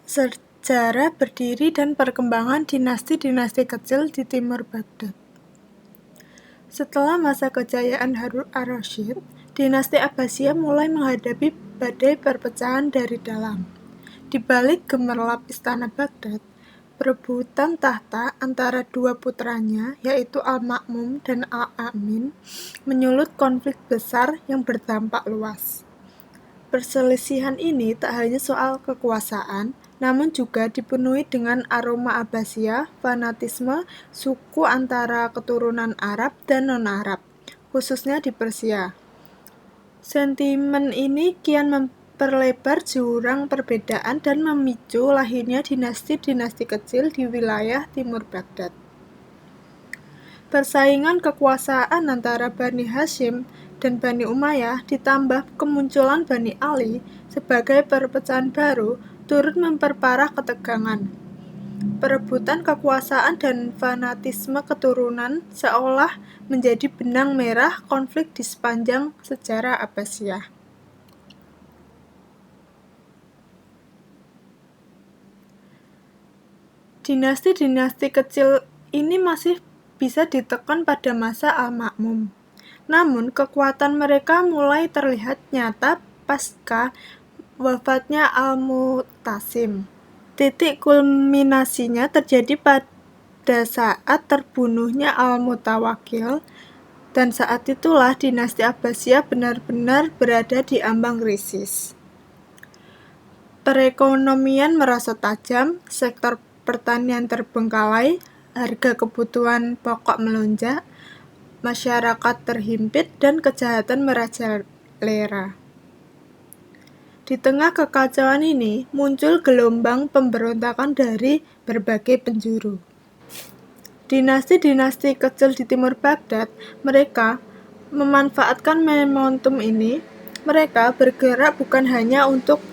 Sejarah berdiri dan perkembangan dinasti-dinasti kecil di timur Baghdad. Setelah masa kejayaan Harun ar-Rasyid, dinasti Abbasiyah mulai menghadapi badai perpecahan dari dalam. Di balik gemerlap istana Baghdad, perebutan tahta antara dua putranya, yaitu Al-Ma'mun dan Al-Amin, menyulut konflik besar yang berdampak luas. Perselisihan ini tak hanya soal kekuasaan, namun juga dipenuhi dengan aroma Abbasiyah, fanatisme suku antara keturunan Arab dan non-Arab, khususnya di Persia. Sentimen ini kian memperlebar jurang perbedaan dan memicu lahirnya dinasti-dinasti kecil di wilayah timur Baghdad. Persaingan kekuasaan antara Bani Hashim dan Bani Umayyah ditambah kemunculan Bani Ali sebagai perpecahan baru turut memperparah ketegangan. Perebutan kekuasaan dan fanatisme keturunan seolah menjadi benang merah konflik di sepanjang sejarah Abbasiyah. Dinasti-dinasti kecil ini masih bisa ditekan pada masa Al-Ma'mun. Namun, kekuatan mereka mulai terlihat nyata pasca wafatnya Al-Mu'tasim. Titik kulminasinya terjadi pada saat terbunuhnya Al-Mutawakkil, dan saat itulah dinasti Abbasiyah benar-benar berada di ambang krisis. Perekonomian merosot tajam, sektor pertanian terbengkalai, harga kebutuhan pokok melonjak, masyarakat terhimpit, dan kejahatan merajalela. Di tengah kekacauan ini, muncul gelombang pemberontakan dari berbagai penjuru. Dinasti-dinasti kecil di timur Baghdad, mereka memanfaatkan momentum ini. Mereka bergerak bukan hanya untuk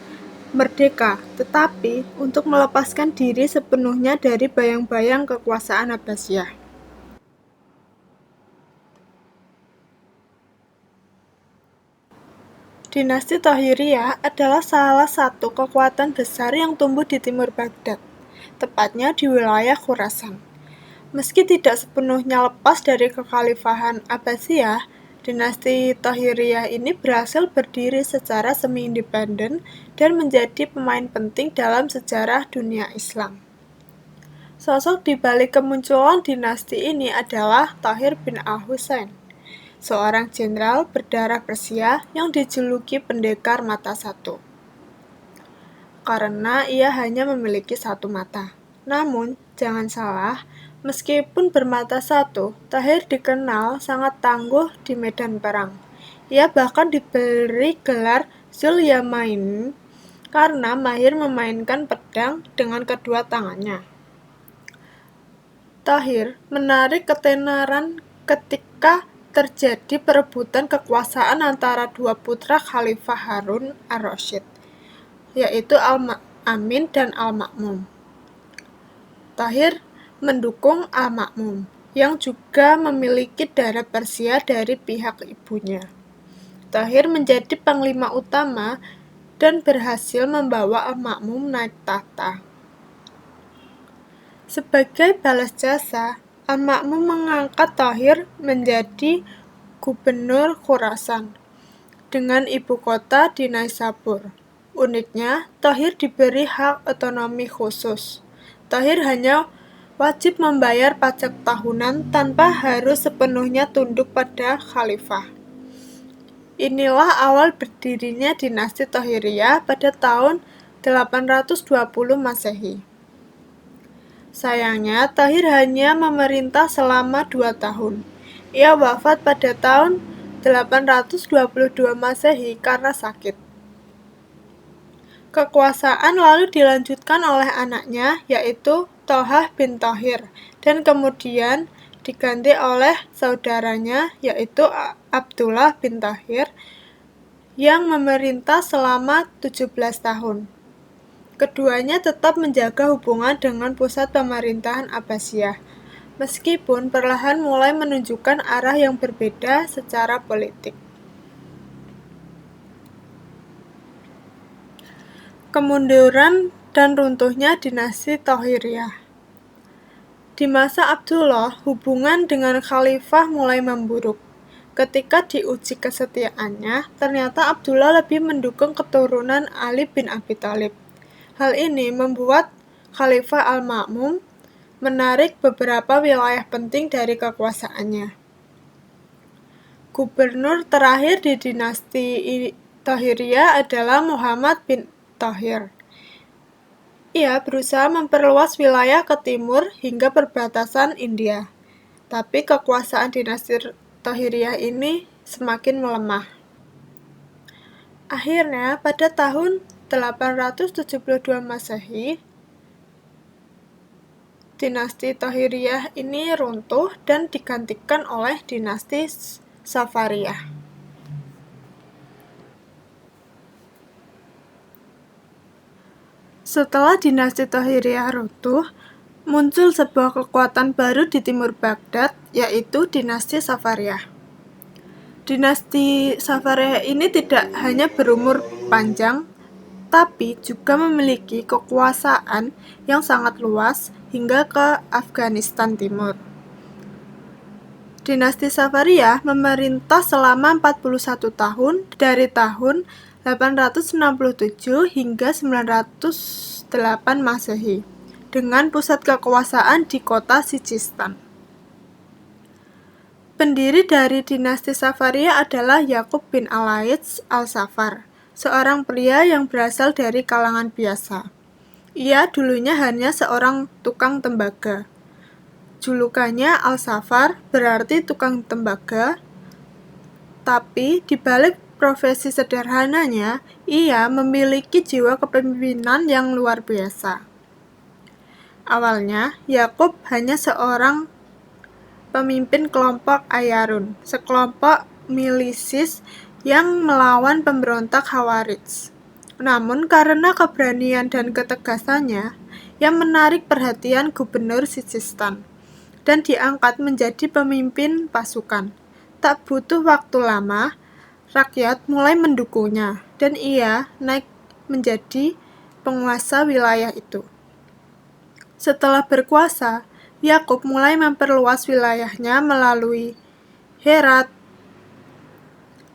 merdeka, tetapi untuk melepaskan diri sepenuhnya dari bayang-bayang kekuasaan Abbasiyah. Dinasti Tahiriyah adalah salah satu kekuatan besar yang tumbuh di timur Baghdad, tepatnya di wilayah Khurasan. Meski tidak sepenuhnya lepas dari kekhalifahan Abbasiyah, dinasti Tahiriyah ini berhasil berdiri secara semi-independen dan menjadi pemain penting dalam sejarah dunia Islam. Sosok di balik kemunculan dinasti ini adalah Tahir bin Al-Husain, seorang jenderal berdarah Persia yang dijuluki pendekar mata satu, karena ia hanya memiliki satu mata. Namun, jangan salah, meskipun bermata satu, Tahir dikenal sangat tangguh di medan perang. Ia bahkan diberi gelar Zul Yamain karena mahir memainkan pedang dengan kedua tangannya. Tahir menarik ketenaran ketika terjadi perebutan kekuasaan antara dua putra Khalifah Harun ar-Rasyid, yaitu Al-Amin dan Al-Ma'mun. Tahir mendukung Al-Ma'mun, yang juga memiliki darah Persia dari pihak ibunya. Tahir menjadi panglima utama dan berhasil membawa Al-Ma'mun naik tahta. Sebagai balas jasa, Al-Ma'mun mengangkat Tahir menjadi gubernur Khurasan dengan ibu kota di Naisabur. Uniknya, Tahir diberi hak otonomi khusus. Tahir hanya wajib membayar pajak tahunan tanpa harus sepenuhnya tunduk pada khalifah. Inilah awal berdirinya dinasti Tahiriyah pada tahun 820 Masehi. Sayangnya, Tahir hanya memerintah selama 2 tahun. Ia wafat pada tahun 822 Masehi karena sakit. Kekuasaan lalu dilanjutkan oleh anaknya, yaitu Thalhah bin Tahir, dan kemudian diganti oleh saudaranya, yaitu Abdullah bin Tahir, yang memerintah selama 17 tahun. Keduanya tetap menjaga hubungan dengan pusat pemerintahan Abbasiyah, meskipun perlahan mulai menunjukkan arah yang berbeda secara politik. Kemunduran dan runtuhnya dinasti Thohiriyah. Di masa Abdullah, hubungan dengan khalifah mulai memburuk. Ketika diuji kesetiaannya, ternyata Abdullah lebih mendukung keturunan Ali bin Abi Thalib. Hal ini membuat Khalifah Al-Ma'mum menarik beberapa wilayah penting dari kekuasaannya. Gubernur terakhir di dinasti Thohiriyah adalah Muhammad bin Thohir. Ia berusaha memperluas wilayah ke timur hingga perbatasan India. Tapi kekuasaan dinasti Thohiriyah ini semakin melemah. Akhirnya, pada tahun 872 Masehi, dinasti Thohiriyah ini runtuh dan digantikan oleh dinasti Safariyah. Setelah dinasti Thohiriyah runtuh, muncul sebuah kekuatan baru di timur Baghdad, yaitu dinasti Safariyah. Dinasti Safariyah ini tidak hanya berumur panjang, tapi juga memiliki kekuasaan yang sangat luas hingga ke Afghanistan Timur. Dinasti Safariyah memerintah selama 41 tahun dari tahun 867 hingga 908 Masehi, dengan pusat kekuasaan di kota Sijistan. Pendiri dari dinasti Safariyah adalah Yaqub bin al-Laits al-Safar, seorang pria yang berasal dari kalangan biasa. Ia dulunya hanya seorang tukang tembaga. Julukannya Al-Safar berarti tukang tembaga, tapi di balik profesi sederhananya, ia memiliki jiwa kepemimpinan yang luar biasa. Awalnya, Yakub hanya seorang pemimpin kelompok Ayarun, sekelompok milisis yang melawan pemberontak Khawarij. Namun karena keberanian dan ketegasannya, ia menarik perhatian gubernur Sijistan dan diangkat menjadi pemimpin pasukan. Tak butuh waktu lama, rakyat mulai mendukungnya, dan ia naik menjadi penguasa wilayah itu. Setelah berkuasa, Yakub mulai memperluas wilayahnya melalui Herat,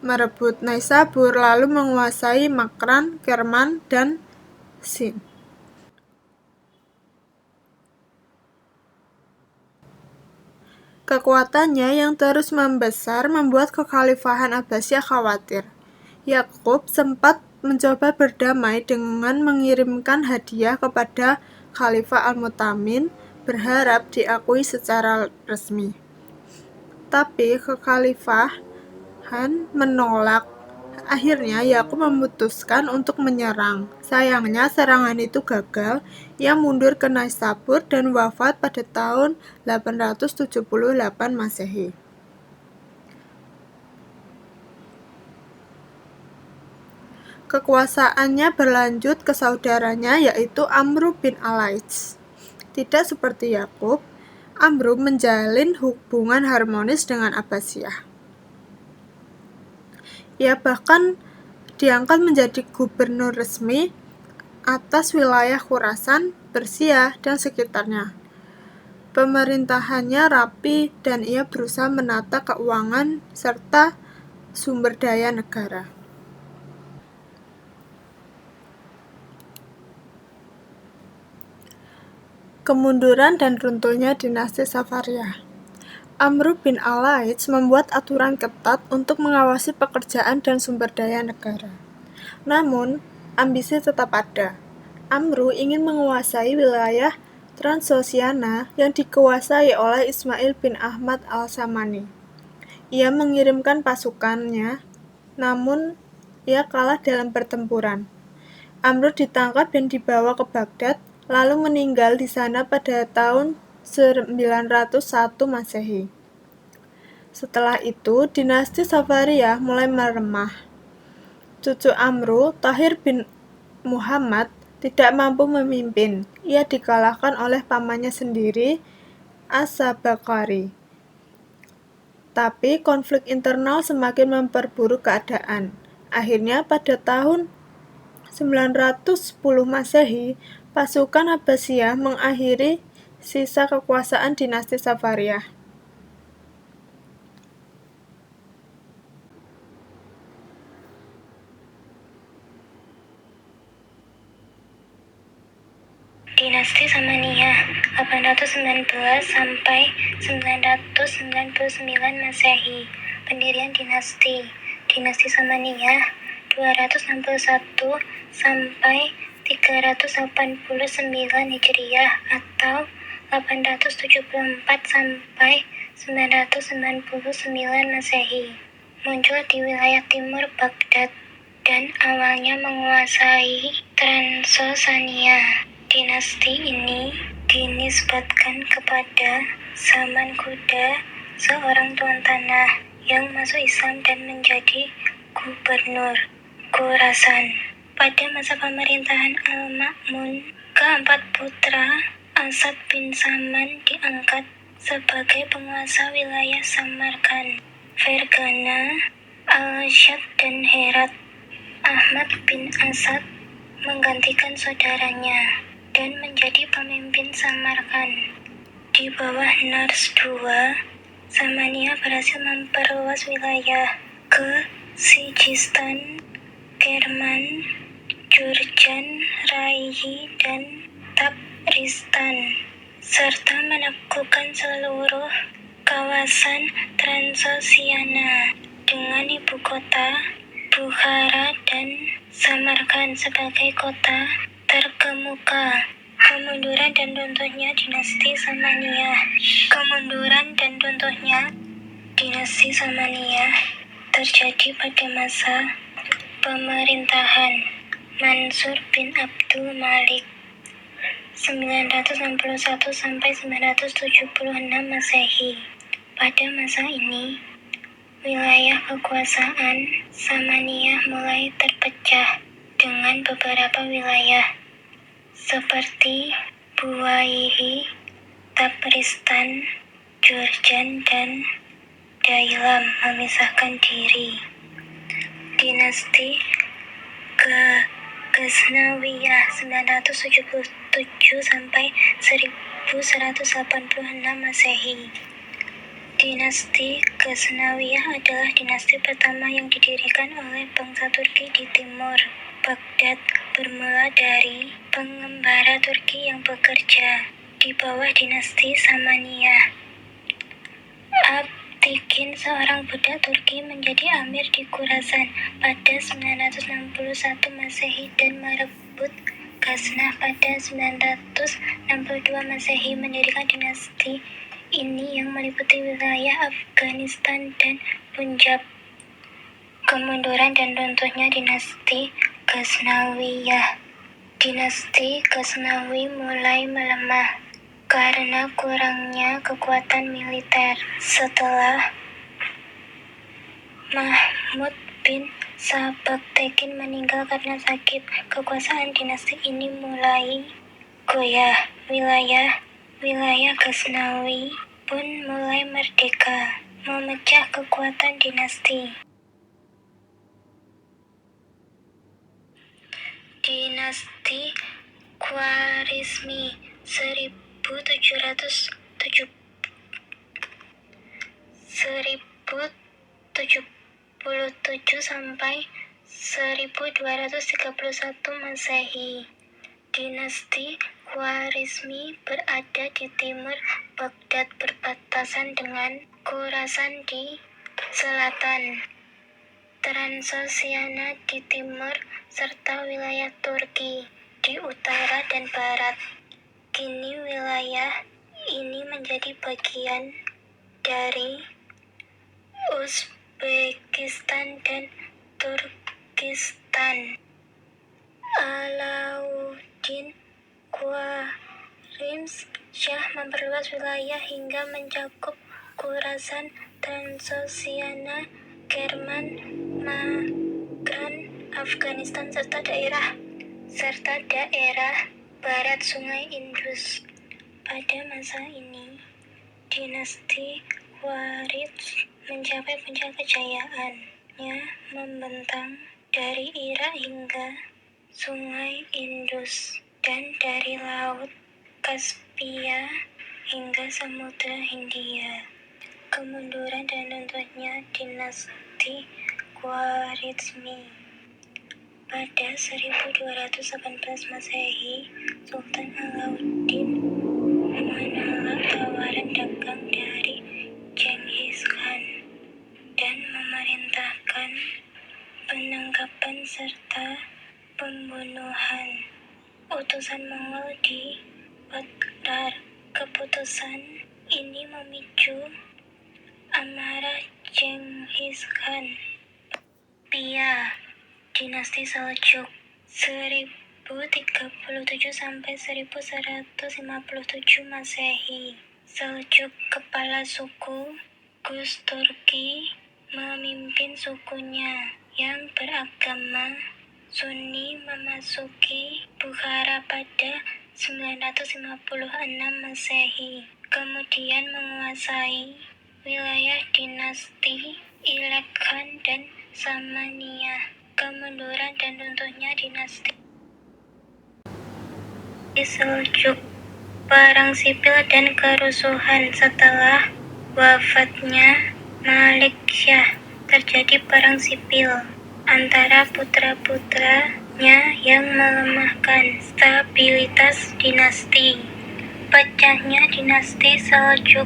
merebut Naisabur, lalu menguasai Makran, Kerman, dan Sind. Kekuatannya yang terus membesar membuat kekhalifahan Abbasiyah khawatir. Yakub sempat mencoba berdamai dengan mengirimkan hadiah kepada Khalifah Al-Mu'tamin, berharap diakui secara resmi. Tapi kekhalifahan menolak. Akhirnya Yakub memutuskan untuk menyerang. Sayangnya serangan itu gagal. Ia mundur ke Naisabur dan wafat pada tahun 878 Masehi. Kekuasaannya berlanjut ke saudaranya, yaitu Amr bin al-Laits. Tidak seperti Yakub, Amr menjalin hubungan harmonis dengan Abbasiyah. Ia bahkan diangkat menjadi gubernur resmi atas wilayah Khurasan, Persia, dan sekitarnya. Pemerintahannya rapi dan ia berusaha menata keuangan serta sumber daya negara. Kemunduran dan runtuhnya dinasti Safariyah. Amr bin al-Laits membuat aturan ketat untuk mengawasi pekerjaan dan sumber daya negara. Namun, ambisi tetap ada. Amr ingin menguasai wilayah Transoxiana yang dikuasai oleh Ismail bin Ahmad al-Samani. Ia mengirimkan pasukannya, namun ia kalah dalam pertempuran. Amr ditangkap dan dibawa ke Baghdad, lalu meninggal di sana pada tahun 901 Masehi. Setelah itu, dinasti Safariyah mulai meremah. Cucu Amr, Tahir bin Muhammad, tidak mampu memimpin. Ia dikalahkan oleh pamannya sendiri, As-Sabakari. Tapi konflik internal semakin memperburuk keadaan. Akhirnya pada tahun 910 Masehi, Pasukan Abbasiyah mengakhiri sisa kekuasaan dinasti Safaryah. Dinasti Samaniyah 819 sampai 999 Masehi. Pendirian dinasti Samaniyah 261 sampai 389 Hijriah atau 874 sampai 999 Masehi. Muncul di wilayah timur Baghdad dan awalnya menguasai Transosania. Dinasti ini dinisbatkan kepada Saman Kuda, seorang tuan tanah yang masuk Islam dan menjadi gubernur Khorasan. Pada masa pemerintahan Al-Ma'mun, keempat putra Asad bin Saman diangkat sebagai penguasa wilayah Samarkand, Fergana, Al-Shad dan Herat. Ahmad bin Asad menggantikan saudaranya dan menjadi pemimpin Samarkand. Di bawah Nars II, Samaniyah berhasil memperluas wilayah ke Sijistan, Kerman, Jurjan, Raiyi, dan Tabristan, serta menaklukkan seluruh kawasan Transosiana dengan ibu kota Bukhara dan Samarkand sebagai kota terkemuka. Kemunduran dan runtuhnya dinasti Samaniyah. Terjadi pada masa pemerintahan Mansur bin Abdul Malik 961 sampai 976 Masehi. Pada masa ini, wilayah kekuasaan Samaniyah mulai terpecah dengan beberapa wilayah seperti Buwaihi, Tabristan, Jurjan, dan Dailam memisahkan diri. Dinasti Ghaznawiyah 977 sampai 1186 Masehi. Dinasti Ghaznawiyah adalah dinasti pertama yang didirikan oleh bangsa Turki di timur Baghdad, bermula dari pengembara Turki yang bekerja di bawah dinasti Samaniyah. Abdikin, seorang budak Turki, menjadi amir di Khorasan pada 961 Masehi dan merebut Ghaznah pada 962 Masehi, mendirikan dinasti ini yang meliputi wilayah Afghanistan dan Punjab. Kemunduran dan runtuhnya dinasti Ghaznawiyah. Dinasti Ghaznawi mulai melemah karena kurangnya kekuatan militer. Setelah Mahmud bin Sabaktekin meninggal karena sakit, kekuasaan dinasti ini mulai goyah. Wilayah Ghaznawi pun mulai merdeka, memecah kekuatan dinasti. Dinasti Khwarizmi 1077 sampai 1231 Masehi. Dinasti Khwarizmi berada di timur Baghdad, berbatasan dengan Khorasan di selatan, Transosiana di timur, serta wilayah Turki di utara dan barat. Kini wilayah ini menjadi bagian dari Uzbekistan dan Turkistan. Alauddin Khwarizmshah memperluas wilayah hingga mencakup Khorasan, Transosiana, Kerman, Magran, Afghanistan, serta daerah barat Sungai Indus. Pada masa ini, dinasti Khwarizm mencapai puncak kejayaannya, membentang dari Irak hingga Sungai Indus dan dari Laut Kaspia hingga Samudra Hindia. Kemunduran dan runtuhnya dinasti Khwarizmi. Pada 1218 Masehi, Sultan Alauddin menolak tawaran dagang dari Genghis Khan dan memerintahkan penangkapan serta pembunuhan utusan Mongol di Baghdad. Keputusan ini memicu amarah Genghis Khan. Pia, dinasti Seljuk 1037 sampai 1157 Masehi. Seljuk, kepala suku Gusturki, memimpin sukunya yang beragama Sunni memasuki Bukhara pada 956 Masehi. Kemudian menguasai wilayah dinasti Ilek Khan dan Samaniyah. Kemunduran dan runtuhnya dinasti Seljuk. Perang sipil dan kerusuhan setelah wafatnya Malik Syah. Terjadi perang sipil antara putra-putranya yang melemahkan stabilitas dinasti. Pecahnya dinasti Seljuk.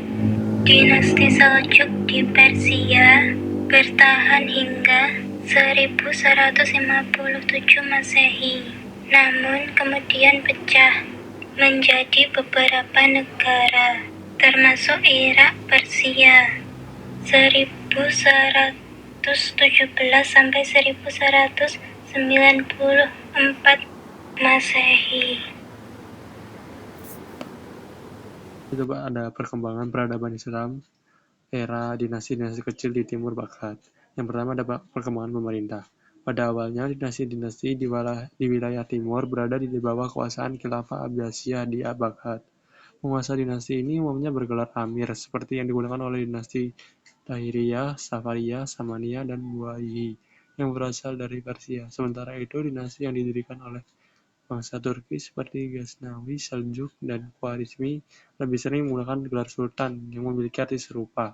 Dinasti Seljuk di Persia bertahan hingga 1157 Masehi, namun kemudian pecah menjadi beberapa negara, termasuk Irak, Persia, 1117 sampai 1194 Masehi. Coba ada perkembangan peradaban Islam era dinasti-dinasti kecil di timur Baghdad. Yang pertama ada perkembangan pemerintah. Pada awalnya, dinasti-dinasti di wilayah timur berada di bawah kekuasaan Khilafah Abbasiyah di Baghdad. Penguasa dinasti ini umumnya bergelar Amir, seperti yang digunakan oleh dinasti Tahiriyah, Safariyah, Samaniyah, dan Buwayhi, yang berasal dari Persia. Sementara itu, dinasti yang didirikan oleh bangsa Turki seperti Ghaznawi, Seljuk, dan Khwarizmi lebih sering menggunakan gelar sultan yang memiliki arti serupa.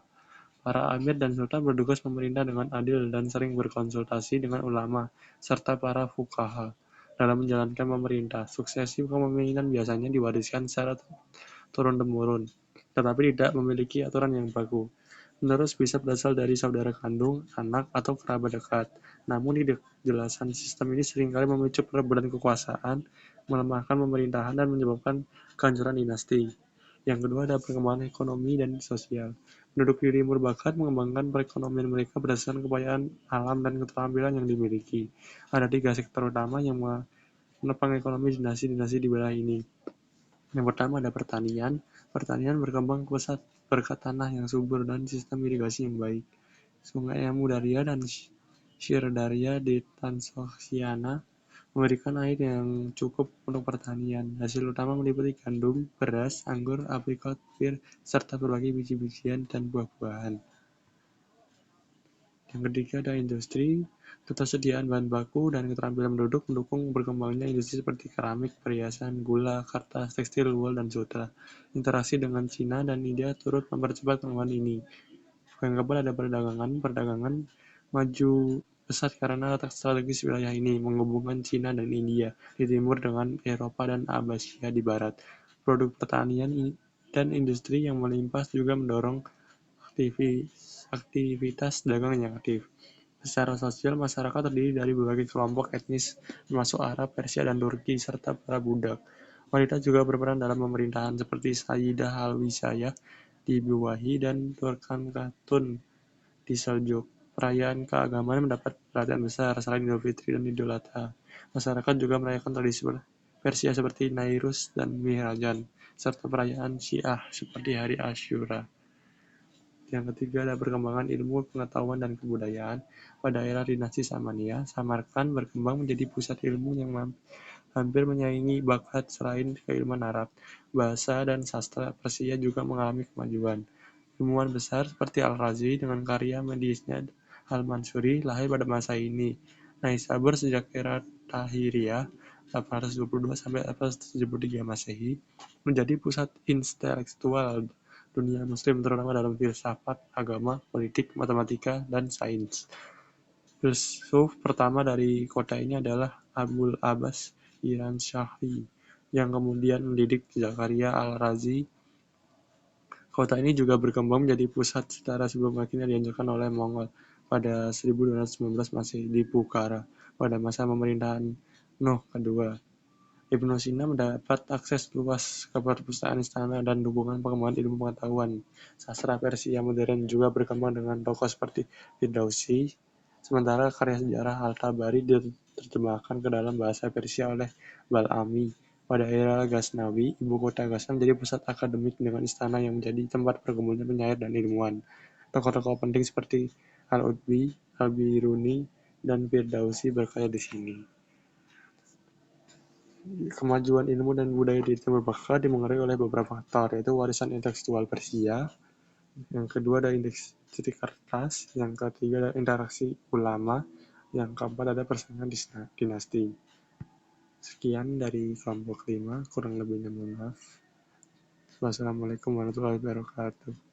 Para amir dan sultan bertugas memerintah dengan adil dan sering berkonsultasi dengan ulama serta para fuqaha dalam menjalankan pemerintah. Suksesi kepemimpinan biasanya diwariskan secara turun-temurun, tetapi tidak memiliki aturan yang baku. Penerus bisa berasal dari saudara kandung, anak, atau kerabat dekat. Namun kejelasan sistem ini seringkali memicu perebutan kekuasaan, melemahkan pemerintahan, dan menyebabkan kehancuran dinasti. Yang kedua ada perkembangan ekonomi dan sosial. Penduduk di timur Baghdad mengembangkan perekonomian mereka berdasarkan kekayaan alam dan keterampilan yang dimiliki. Ada 3 sektor utama yang menopang ekonomi dinasti-dinasti di wilayah ini. Yang pertama ada pertanian. Pertanian berkembang pesat berkat tanah yang subur dan sistem irigasi yang baik. Sungai Amu Darya dan Shir Darya di Transoxiana memberikan air yang cukup untuk pertanian. Hasil utama meliputi gandum, beras, anggur, aprikot, pir, serta berbagai biji-bijian dan buah-buahan. Yang ketiga ada industri. Ketersediaan bahan baku dan keterampilan penduduk mendukung berkembangnya industri seperti keramik, perhiasan, gula, kertas, tekstil, wool, dan sutra. Interaksi dengan Cina dan India turut mempercepat pengembangan ini. Yang keempat ada perdagangan. Perdagangan maju pesat karena letak strategis wilayah ini, menghubungkan Cina dan India di timur dengan Eropa dan Abbasiyah di barat. Produk pertanian dan industri yang melimpah juga mendorong aktivitas dagang yang aktif. Secara sosial, masyarakat terdiri dari berbagai kelompok etnis, termasuk Arab, Persia, dan Turki, serta para budak. Wanita juga berperan dalam pemerintahan, seperti Sayyidah Alwisayah di Buwahi dan Turkan Khatun di Seljuk. Perayaan keagamaan mendapat perhatian besar selain Idul Fitri dan Idul Adha. Masyarakat juga merayakan tradisi Persia seperti Nairuz dan Mihrajan, serta perayaan Syiah seperti Hari Asyura. Yang ketiga ada perkembangan ilmu pengetahuan dan kebudayaan. Pada era dinasti Samaniyah, Samarkand berkembang menjadi pusat ilmu yang hampir menyaingi Baghdad. Selain keilmuan Arab, bahasa dan sastra Persia juga mengalami kemajuan. Ilmuwan besar seperti Al-Razi dengan karya medisnya Al-Mansuri lahir pada masa ini. Naisabur sejak era Tahiriyah 822-873 Masehi, menjadi pusat intelektual dunia Muslim, terutama dalam filsafat, agama, politik, matematika, dan sains. Filsuf pertama dari kota ini adalah Abul Abbas Iranshahi, yang kemudian mendidik Zakaria al-Razi. Kota ini juga berkembang menjadi pusat sejarah sebelum akhirnya dihancurkan oleh Mongol pada 1219 Masehi di Bukhara pada masa pemerintahan Nuh kedua. Ibnu Sina mendapat akses luas ke perpustakaan istana dan dukungan pengembangan ilmu pengetahuan. Sastra Persia modern juga berkembang dengan tokoh seperti Firdausi, sementara karya sejarah Al-Tabari diterjemahkan ke dalam bahasa Persia oleh Bal'ami. Pada era Ghaznawi, ibu kota Ghazna menjadi pusat akademik dengan istana yang menjadi tempat pergumulan penyair dan ilmuwan. Tokoh-tokoh penting seperti Al-Utbi, Al-Biruni, dan Firdausi berkarya di sini. Kemajuan ilmu dan budaya di Timur Barat dipengaruhi oleh beberapa faktor, yaitu warisan intelektual Persia, yang kedua ada industri kertas, yang ketiga ada interaksi ulama, yang keempat ada persaingan dinasti. Sekian dari kelompok 5, kurang lebihnya mohon maaf. Wassalamualaikum warahmatullahi wabarakatuh.